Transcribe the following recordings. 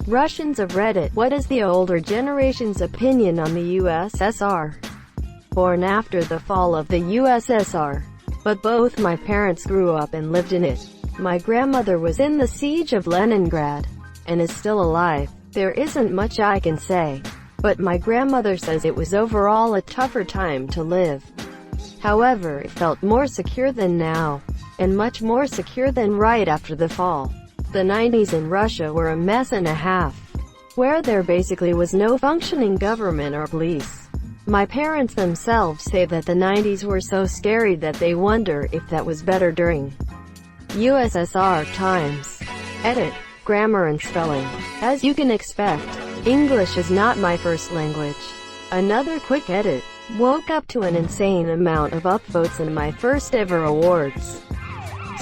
Russians of Reddit. What is the older generation's opinion on the USSR? Born after the fall of the USSR, but both my parents grew up and lived in it. My grandmother was in the siege of Leningrad, and is still alive. There isn't much I can say, but my grandmother says it was overall a tougher time to live. However, it felt more secure than now, and much more secure than right after the fall. The 90s in Russia were a mess and a half, where there basically was no functioning government or police. My parents themselves say that the 90s were so scary that they wonder if that was better during USSR times. Edit. Grammar and spelling. As you can expect, English is not my first language. Another quick edit. Woke up to an insane amount of upvotes in my first ever awards.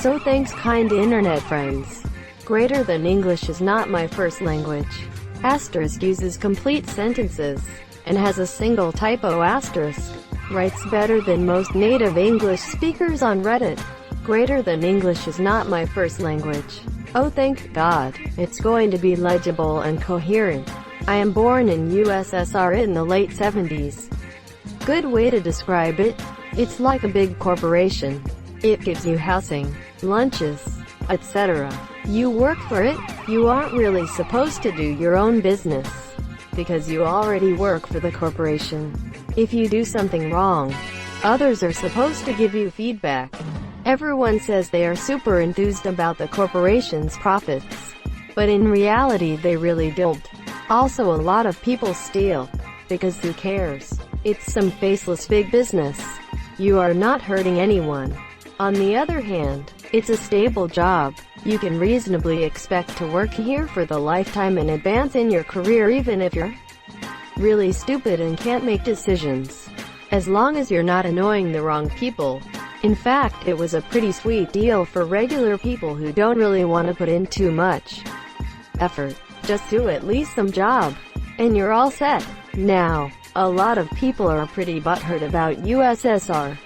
So thanks, kind internet friends. Greater than English is not my first language. Asterisk uses complete sentences, and has a single typo. Asterisk writes better than most native English speakers on Reddit. Greater than English is not my first language. Oh thank God, it's going to be legible and coherent. I am born in USSR in the late 70s. Good way to describe it. It's like a big corporation. It gives you housing, lunches, etc. You work for it. You aren't really supposed to do your own business, because you already work for the corporation. If you do something wrong, others are supposed to give you feedback. Everyone says they are super enthused about the corporation's profits, but in reality they really don't. Also, a lot of people steal, because who cares? It's some faceless big business. You are not hurting anyone. On the other hand, it's a stable job. You can reasonably expect to work here for the lifetime and advance in your career even if you're really stupid and can't make decisions. As long as you're not annoying the wrong people. In fact, it was a pretty sweet deal for regular people who don't really want to put in too much effort. Just do at least some job, and you're all set. Now, a lot of people are pretty butthurt about USSR.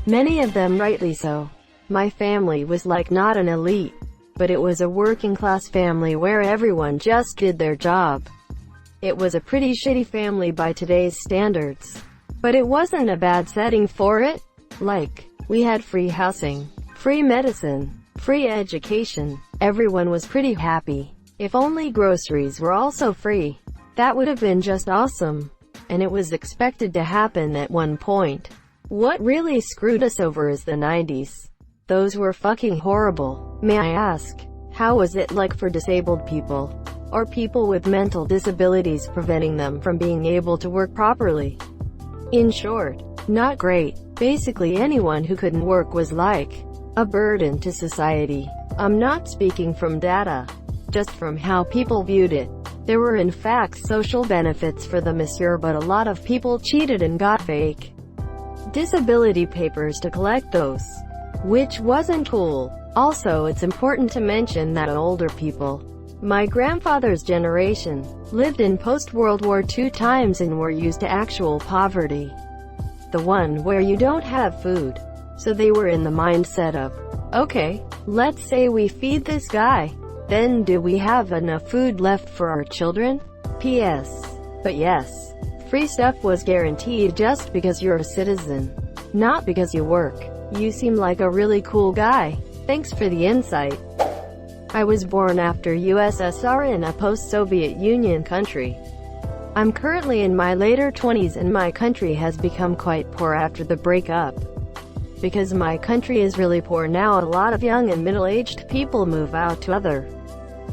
Many of them rightly so. My family was like not an elite, but it was a working class family where everyone just did their job. It was a pretty shitty family by today's standards, but it wasn't a bad setting for it. Like, we had free housing, free medicine, free education. Everyone was pretty happy. If only groceries were also free, that would have been just awesome. And it was expected to happen at one point. What really screwed us over is the 90s. Those were fucking horrible. May I ask, how was it like for disabled people, or people with mental disabilities, preventing them from being able to work properly? In short, not great. Basically anyone who couldn't work was like a burden to society. I'm not speaking from data, just from how people viewed it. There were in fact social benefits for the monsieur, but a lot of people cheated and got fake disability papers to collect those, which wasn't cool. Also, it's important to mention that older people, my grandfather's generation, lived in post-World War II times and were used to actual poverty. The one where you don't have food. So they were in the mindset of, okay, let's say we feed this guy, then do we have enough food left for our children? P.S. But yes, free stuff was guaranteed just because you're a citizen, not because you work. You seem like a really cool guy. Thanks for the insight. I was born after USSR in a post-Soviet Union country. I'm currently in my later 20s and my country has become quite poor after the breakup. Because my country is really poor now, a lot of young and middle-aged people move out to other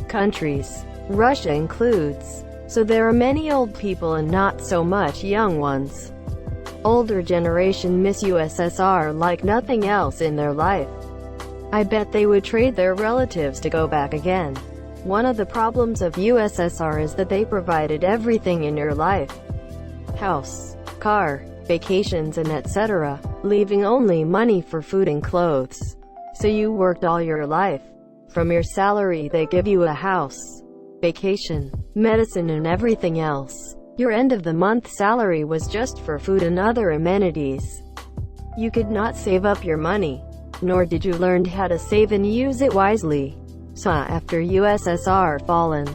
countries. Russia includes. So there are many old people and not so much young ones. Older generation miss USSR like nothing else in their life. I bet they would trade their relatives to go back again. One of the problems of USSR is that they provided everything in your life. House, car, vacations and etc., leaving only money for food and clothes. So you worked all your life. From your salary they give you a house, vacation, medicine and everything else. Your end of the month salary was just for food and other amenities. You could not save up your money, nor did you learn how to save and use it wisely. So after USSR fallen,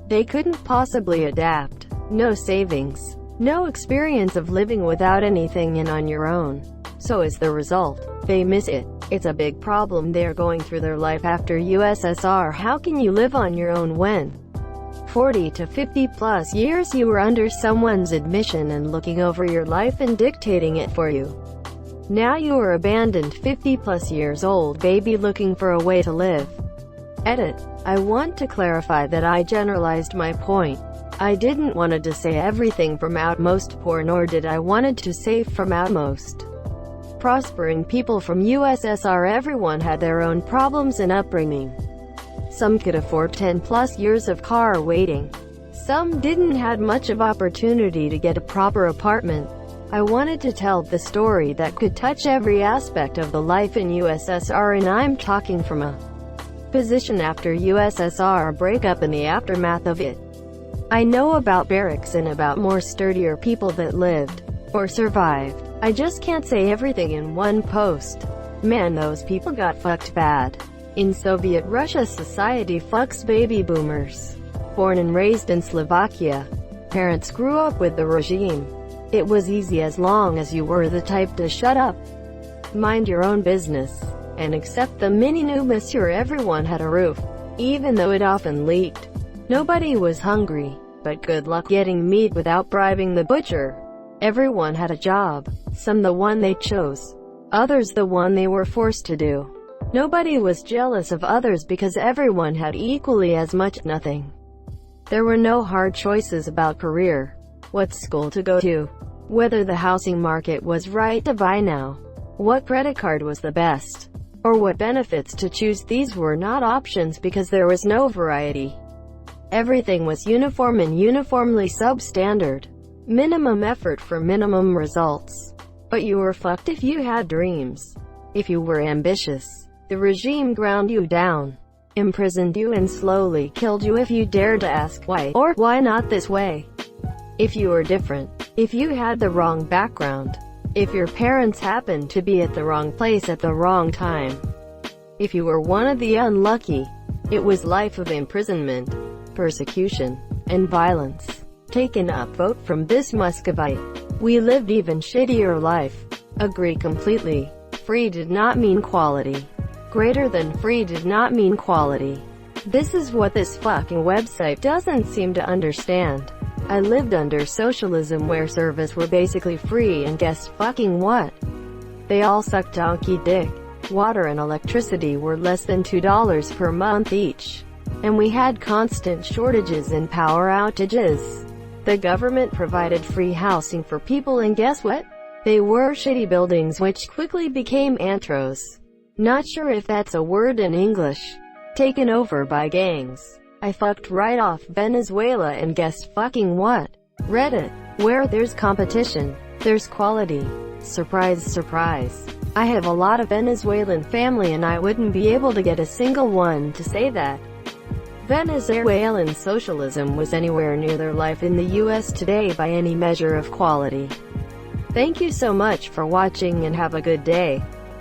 They couldn't possibly adapt. No savings. No experience of living without anything and on your own. So as the result, they miss it. It's a big problem they're going through their life after USSR. How can you live on your own when 40 to 50 plus years you were under someone's admission and looking over your life and dictating it for you? Now you are abandoned 50 plus years old baby looking for a way to live. Edit. I want to clarify that I generalized my point. I didn't wanted to say everything from outmost poor, nor did I wanted to say from outmost prospering people from USSR. Everyone had their own problems and upbringing. Some could afford 10 plus years of car waiting. Some didn't had much of opportunity to get a proper apartment. I wanted to tell the story that could touch every aspect of the life in USSR, and I'm talking from a position after USSR breakup and the aftermath of it. I know about barracks and about more sturdier people that lived or survived. I just can't say everything in one post. Man, those people got fucked bad. In Soviet Russia, society fucks baby boomers. Born and raised in Slovakia, parents grew up with the regime. It was easy as long as you were the type to shut up, mind your own business, and accept the minimum. Monsieur, everyone had a roof, even though it often leaked. Nobody was hungry, but good luck getting meat without bribing the butcher. Everyone had a job, some the one they chose, others the one they were forced to do. Nobody was jealous of others because everyone had equally as much nothing. There were no hard choices about career, what school to go to, whether the housing market was right to buy now, what credit card was the best, or what benefits to choose. These were not options because there was no variety. Everything was uniform and uniformly substandard. Minimum effort for minimum results. But you were fucked if you had dreams. If you were ambitious, the regime ground you down, imprisoned you and slowly killed you if you dared to ask why, or why not this way. If you were different, if you had the wrong background, if your parents happened to be at the wrong place at the wrong time, if you were one of the unlucky, it was life of imprisonment, persecution, and violence. Taken up vote from this Muscovite. We lived even shittier life. Agree completely. Free did not mean quality. Greater than free did not mean quality. This is what this fucking website doesn't seem to understand. I lived under socialism where service were basically free, and guess fucking what? They all sucked donkey dick. Water and electricity were less than $2 per month each. And we had constant shortages and power outages. The government provided free housing for people, and guess what? They were shitty buildings which quickly became antros. Not sure if that's a word in English. Taken over by gangs. I fucked right off Venezuela, and guess fucking what? Reddit. Where there's competition, there's quality. Surprise, surprise. I have a lot of Venezuelan family and I wouldn't be able to get a single one to say that Venezuelan socialism was anywhere near their life in the US today by any measure of quality. Thank you so much for watching and have a good day.